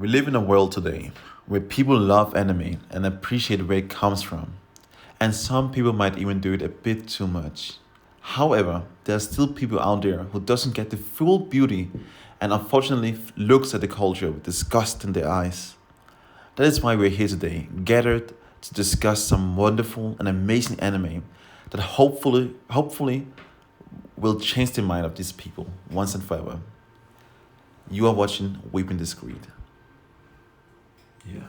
We live in a world today where people love anime and appreciate where it comes from. And some people might even do it a bit too much. However, there are still people out there who doesn't get the full beauty and unfortunately looks at the culture with disgust in their eyes. That is why we're here today, gathered to discuss some wonderful and amazing anime that hopefully will change the mind of these people once and forever. You are watching Weeping Discreet. Yeah.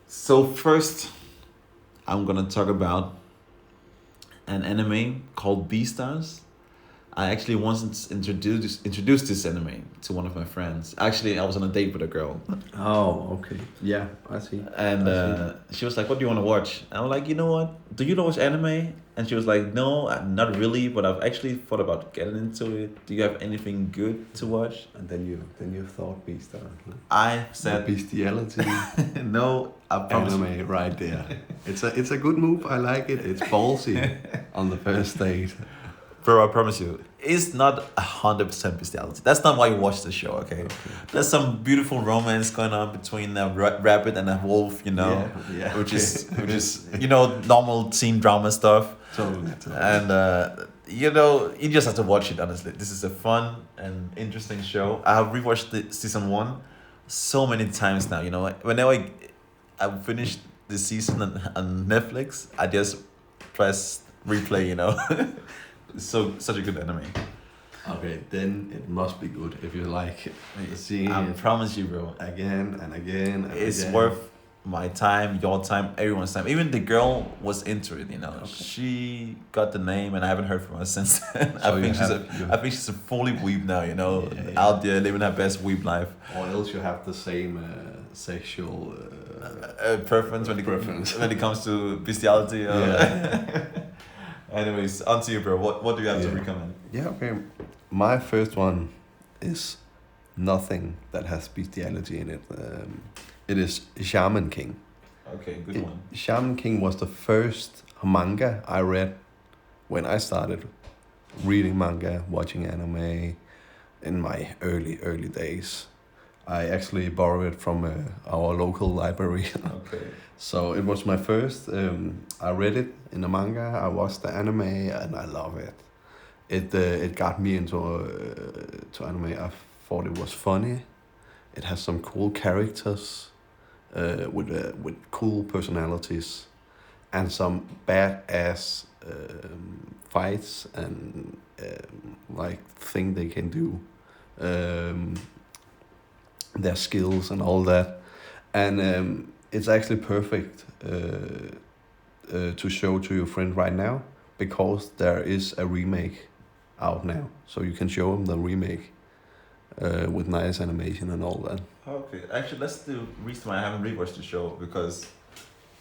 So first, I'm gonna talk about an anime called Beastars. I actually once introduced this anime to one of my friends. Actually, I was on a date with a girl, Oh, okay. Yeah, I see. and she was like, "What do you want to watch?" And I was like, "You know what? Do you watch anime?" And she was like, "No, not really, but I've actually thought about getting into it. Do you have anything good to watch?" And then you thought Beastar. Huh? I The said, bestiality "No, I promise." anime right there. It's a good move. I like it. It's ballsy on the first date. Bro, I promise you, it's not 100% bestiality. That's not why you watch the show, okay? There's some beautiful romance going on between a rabbit and a wolf, you know, Yeah. which is normal teen drama stuff. Totally. And you just have to watch it. Honestly, this is a fun and interesting show. I have rewatched the season 1 so many times now. You know, whenever I finished the season on Netflix, I just press replay. You know. So such a good anime. Okay, then it must be good if you like seeing I it promise you, bro. again and again. And It's again. worth my time, your time, everyone's time. Even the girl was into it. You know, Okay. she got the name, and I haven't heard from her since then. So I think you I think she's a fully weeb now. You know, Yeah. out there living her best weeb life. Or else you have the same sexual. Preference when it comes to bestiality. Yeah. Anyways, on to you, bro. What do you have to Yeah. recommend? Yeah, okay. My first one is nothing that has bestiality in it. It is Shaman King. Okay, good one. Shaman King was the first manga I read when I started reading manga, watching anime in my early days. I actually borrowed it from our local library. Okay. So it was my first. I read it in the manga. I watched the anime, and I love it. It got me into to anime. I thought it was funny. It has some cool characters, with cool personalities, and some badass fights and like thing they can do. Their skills and all that, and it's actually perfect to show to your friend right now, because there is a remake out now, so you can show him the remake with nice animation and all that. Okay, actually, that's the reason why I haven't rewatched the show, because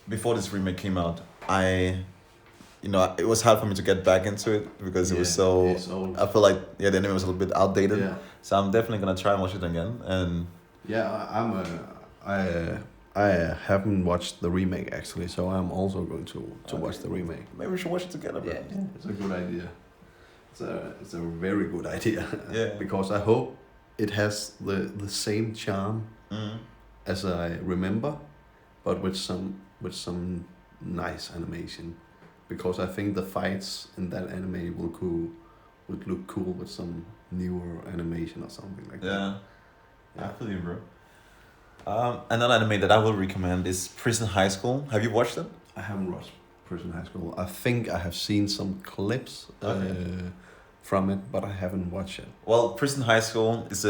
before this remake came out, it was hard for me to get back into it because it was so. It's old. I feel like the anime was a little bit outdated. Yeah, So I'm definitely gonna try and watch it again. And I haven't watched the remake actually, so I'm also going to Okay. watch the remake. maybe we should watch it together, bro. It's a good idea. It's a very good idea. Yeah. Because I hope it has the same charm Mm. as I remember, but with some nice animation. Because I think the fights in that anime would look cool with some newer animation or something like that. Yeah. I feel you, bro. Another anime that I will recommend is Prison High School. Have you watched it? I haven't watched Prison High School. I think I have seen some clips Okay. from it, but I haven't watched it. Well, Prison High School is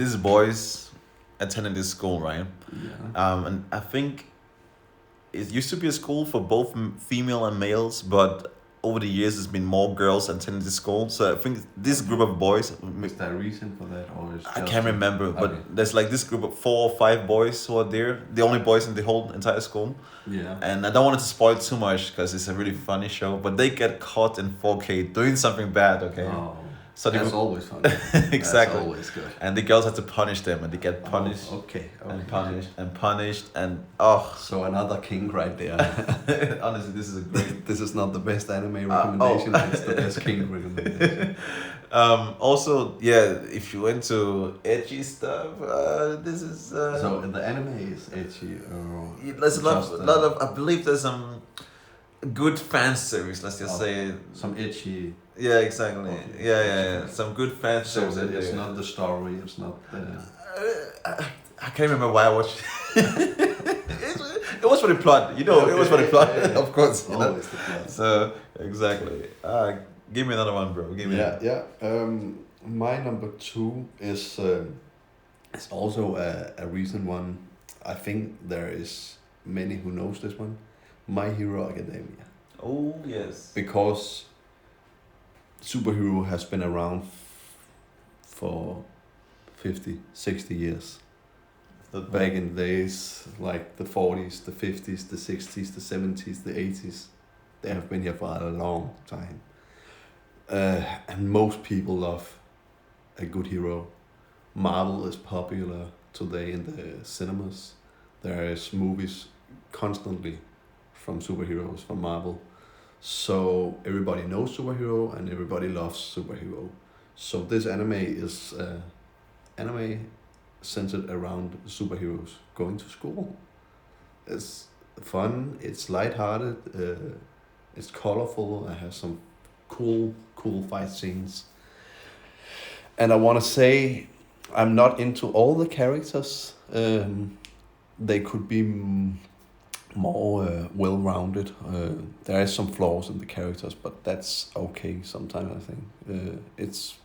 these boys attending this school, right? Yeah. And I think it used to be a school for both female and males, but over the years, there's been more girls attending this school. So I think this group of boys, Is there a reason for that, or is I just can't remember, but Okay. there's like this group of 4 or 5 boys who are there, the only boys in the whole entire school. Yeah. And I don't want it to spoil too much because it's a really funny show, but they get caught in 4K doing something bad, okay? Oh. So That's they always fun. exactly. That's always good. And the girls had to punish them, and they get punished Okay. and punished and punished, and oh, So another king right there. honestly, this is a great. This is not the best anime recommendation. It's the best king recommendation. Also, yeah, if you're into edgy stuff, this is. So the anime is edgy. There's a just, lot of. I believe there's some good fan service. Let's just say. some edgy. Yeah, exactly. Okay. Yeah. Some good fan So service. that it's not the story. It's not the. I can't remember why I watched. It was for the plot, you know. Okay, It was for the plot, yeah. of course. You know? Always the plot. So exactly. Give me another one, bro. Give me. Yeah. My number 2 is it's also a recent one. I think there is many who knows this one. My Hero Academia. Oh yes. Because superhero has been around for 50, 60 years. Back in the days, like the 40s, the 50s, the 60s, the 70s, the 80s, they have been here for a long time. And most people love a good hero. Marvel is popular today in the cinemas. There is movies constantly from superheroes from Marvel. So everybody knows superhero and everybody loves superhero. So this anime is anime centered around superheroes going to school. It's fun, it's lighthearted, it's colorful, it has some cool fight scenes. And I want to say, I'm not into all the characters. They could be more well-rounded. There is some flaws in the characters, but that's okay sometimes, I think. It's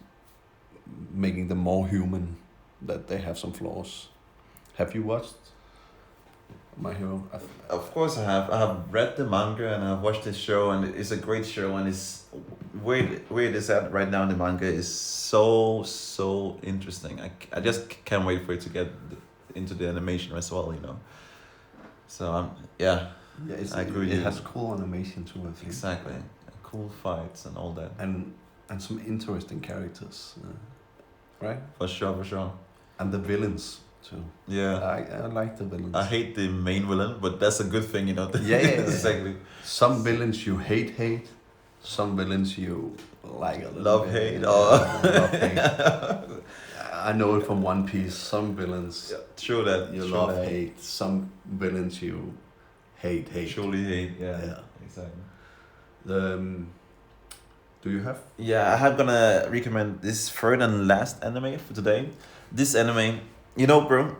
making them more human, that they have some flaws. Have you watched My Hero? Of course I have. I have read the manga and I've watched this show, and it's a great show, and it's where it is at right now in the manga is so interesting. I just can't wait for it to get into the animation as well, you know. So yeah, I agree. It has cool animation too, I think. Exactly, cool fights and all that. And some interesting characters, right? For sure. And the villains too. Yeah. I like the villains. I hate the main villain, but that's a good thing, you know. Yeah. Exactly. Some villains you hate. Some villains you like a little Love, bit. hate, Love, hate. I know it from One Piece. Some villains True that. you true love, that. hate. Some villains you hate. Truly hate. Yeah. Yeah. Exactly. Do you have? Yeah, I'm gonna recommend this third and last anime for today. This anime, you know, bro,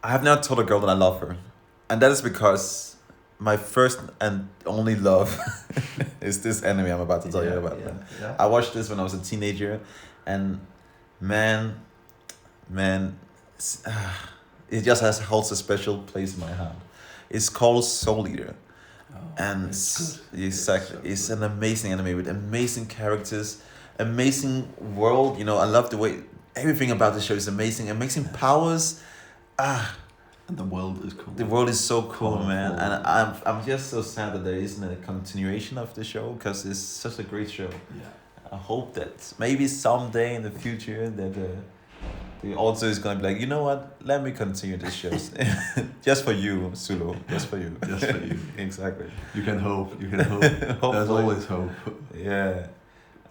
I have not told a girl that I love her, and that is because my first and only love is this anime I'm about to tell you about. Man. Yeah. I watched this when I was a teenager, and man, it just holds a special place in my heart. It's called Soul Eater. And exactly, it's an amazing anime with amazing characters, amazing world. You know, I love the way everything about the show is amazing powers. And the world is cool. The world is so cool, Colorful. man. And I'm just so sad that there isn't a continuation of the show, because it's such a great show. Yeah. I hope that maybe someday in the future that the author is gonna be like, you know what? Let me continue this show, just for you, Sulu. Just for you. Just for you. Exactly. You can hope. There's Hopefully. always hope. Yeah.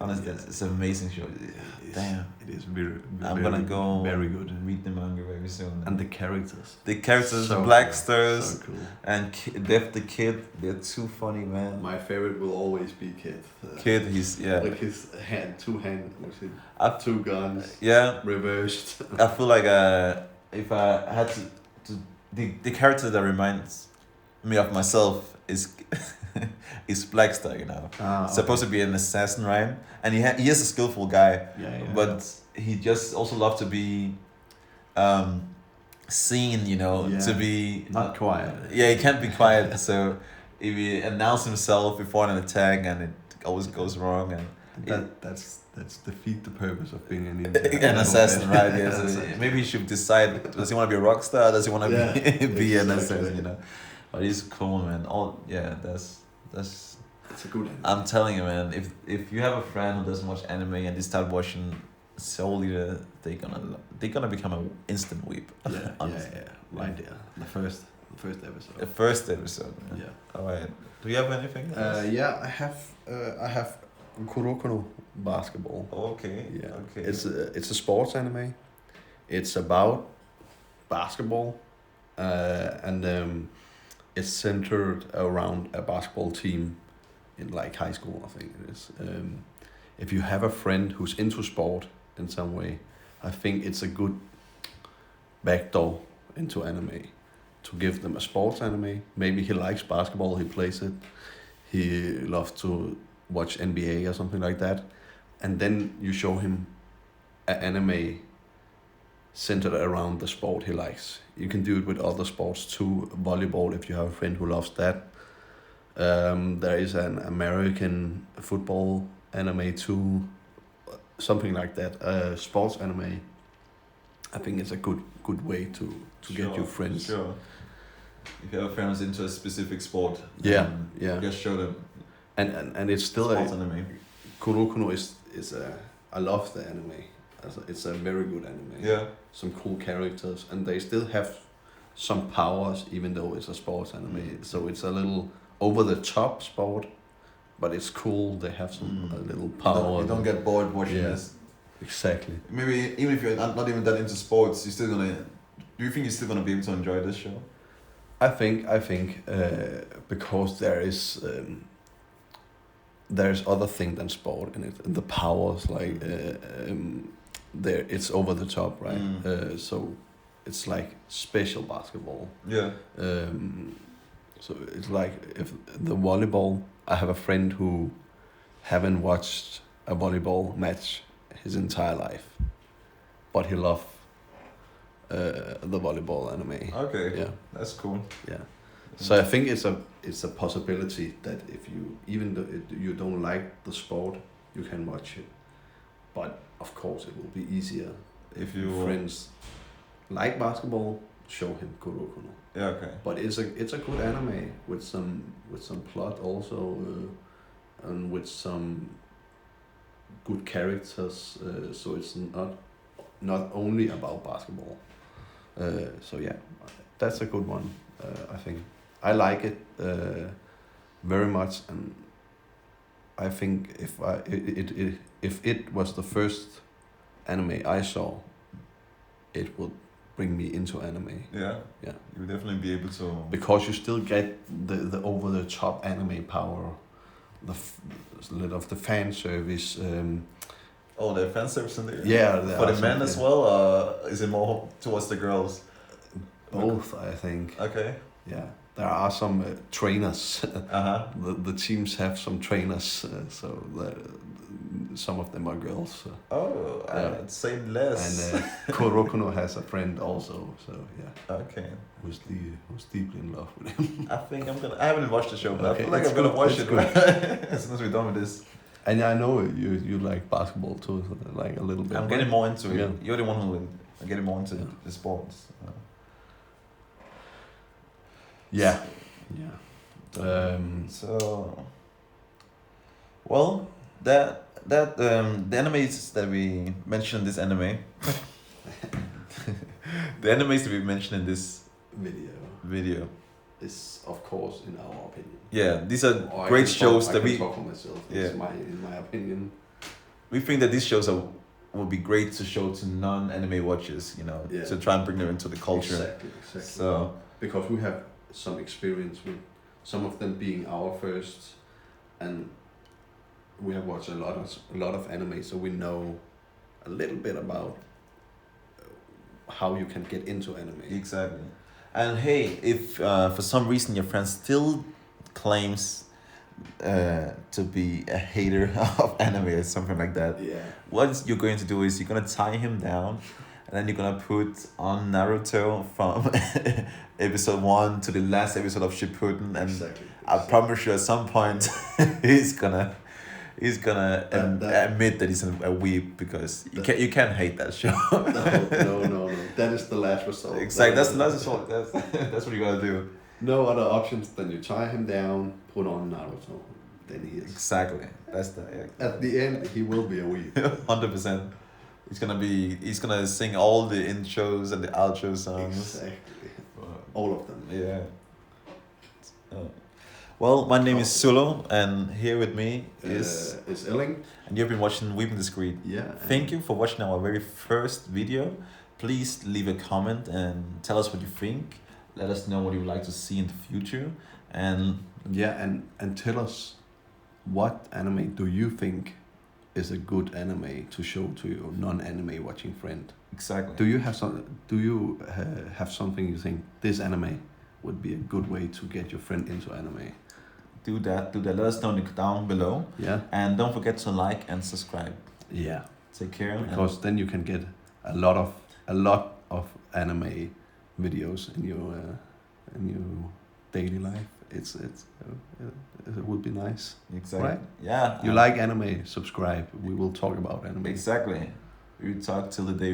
Honestly, it's an amazing show. Damn. It is very. I'm gonna go very good. read the manga very soon. And the characters. The characters, So Blackstars, So cool. and Def the Kid, they're too funny, man. My favorite will always be Kid. Kid, he's Like his two I- guns yeah. reversed. I feel like if I had to the character that reminds me of myself is is Blackstar, you know. Supposed to be an assassin, right? And he is a skillful guy, Yeah. but he just also loves to be seen, you know, Yeah. to be Not quiet. Yeah, he can't be quiet. So if he announces himself before an attack and it always goes wrong, and That's defeat the purpose of being an an assassin, right? Yeah. So Assassin. maybe he should decide: does he want to be a rock star? Does he want to be an exactly. assassin? You know. But he's cool, man. That's It's a good anime. I'm telling you, man. If you have a friend who doesn't watch anime and they start watching Soul Eater, they're gonna become an instant weep. Honestly. Right there. The first episode. The first episode. Man. Yeah. All right. Do you have anything? Else? Yeah, I have Kuroko Basketball. Okay. Yeah. Okay. It's a sports anime. It's about basketball, and it's centered around a basketball team in like high school, I think it is. If you have a friend who's into sport in some way, I think it's a good backdoor into anime to give them a sports anime. Maybe he likes basketball, he plays it. He loves to watch NBA or something like that. And then you show him an anime centered around the sport he likes. You can do it with other sports too. Volleyball, if you have a friend who loves that. There is an American football anime too, something like that. Sports anime, I think it's a good way to get your friends. Sure. If you have a friend who's into a specific sport, Yeah. just show them. And it's still sports anime. Kuroko is a, I love the anime. It's a very good anime. Yeah. Some cool characters, and they still have some powers, even though it's a sports anime. So it's a little over the top sport, but it's cool. They have some a little power. You don't get bored watching Yeah. this. Exactly. Maybe even if you're not even that into sports, you're still gonna. Do you think you're still gonna be able to enjoy this show? I think because there's other thing than sport in it. The powers like there it's over the top, right? So it's like special basketball. Yeah. So it's like if the volleyball. I have a friend who haven't watched a volleyball match his entire life, but he loved the volleyball anime. Okay. Yeah. That's cool. Yeah. So I think it's a possibility that if you even though you don't like the sport, you can watch it. But of course, it will be easier If your you friends like basketball. Show him Kuroko. Yeah. Okay. But it's a good anime with some plot also, and with some good characters. So it's not only about basketball. So yeah, that's a good one. I think I like it very much, and I think if it was the first anime I saw, it would bring me into anime. Yeah. Yeah. You would definitely be able to. Because you still get the over the top anime power, little of the fan service. Oh, the fan service in there. Yeah, For the men as well, is it more towards the girls? Both, I think. Okay. Yeah, there are some trainers. Uh-huh. The teams have some trainers, so some of them are girls. Oh, I'd say less. And Kuroko has a friend also, so yeah. Okay. Who's deeply in love with him. I haven't watched the show, but I feel like it's I'm gonna good, watch it's it good. as soon as we're done with this. And I know you like basketball too, so like a little bit. I'm getting more into it. Yeah. You're the one who I'm getting more into the sports. Yeah. So, well, the animes that we mentioned in this anime, the animes that we mentioned in this video, is of course in our opinion. yeah, these are Or great shows that I we. can talk for myself. Yeah. It's in my opinion. We think that these shows would be great to show to non-anime watchers, Yeah. to try and bring them into the culture. Exactly. So, Because we have some experience with some of them being our first, and we have watched a lot of anime, so we know a little bit about how you can get into anime. exactly. And hey, if for some reason your friend still claims to be a hater of anime or something like that, Yeah. what you're going to do is you're gonna tie him down, and then you're gonna put on Naruto from episode 1 to the last episode of Shippuden, and Exactly. I promise you at some point he's gonna admit that he's a weeb, because you can't hate that show. No. That is the last result. Exactly. That's what that's what you gotta do. No other options than you tie him down, put on Naruto. then he is. Exactly. That's the At the end, he will be a weeb. 100%. He's gonna sing all the intros and the outro songs. Exactly. All of them. Yeah. Well, my name is Sulo, and here with me is Elling. and you've been watching Weeping Discreet. Yeah. Thank you for watching our very first video. Please leave a comment and tell us what you think. Let us know what you would like to see in the future. And and tell us, what anime do you think is a good anime to show to your non-anime watching friend? exactly. Do you have something you think this anime would be a good way to get your friend into anime? Do that. Let us know down below. Yeah. And don't forget to like and subscribe. Yeah. Take care. Because then you can get a lot of anime videos in your daily life. It would be nice. Exactly. Right? Yeah. You like anime? Subscribe. We will talk about anime. Exactly. We talk till the day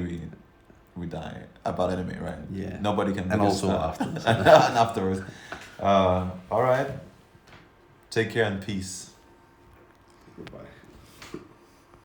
we die about anime, right? Yeah. Nobody can. And make us also stop. afterwards. And afterwards. All right. Take care and peace. Goodbye.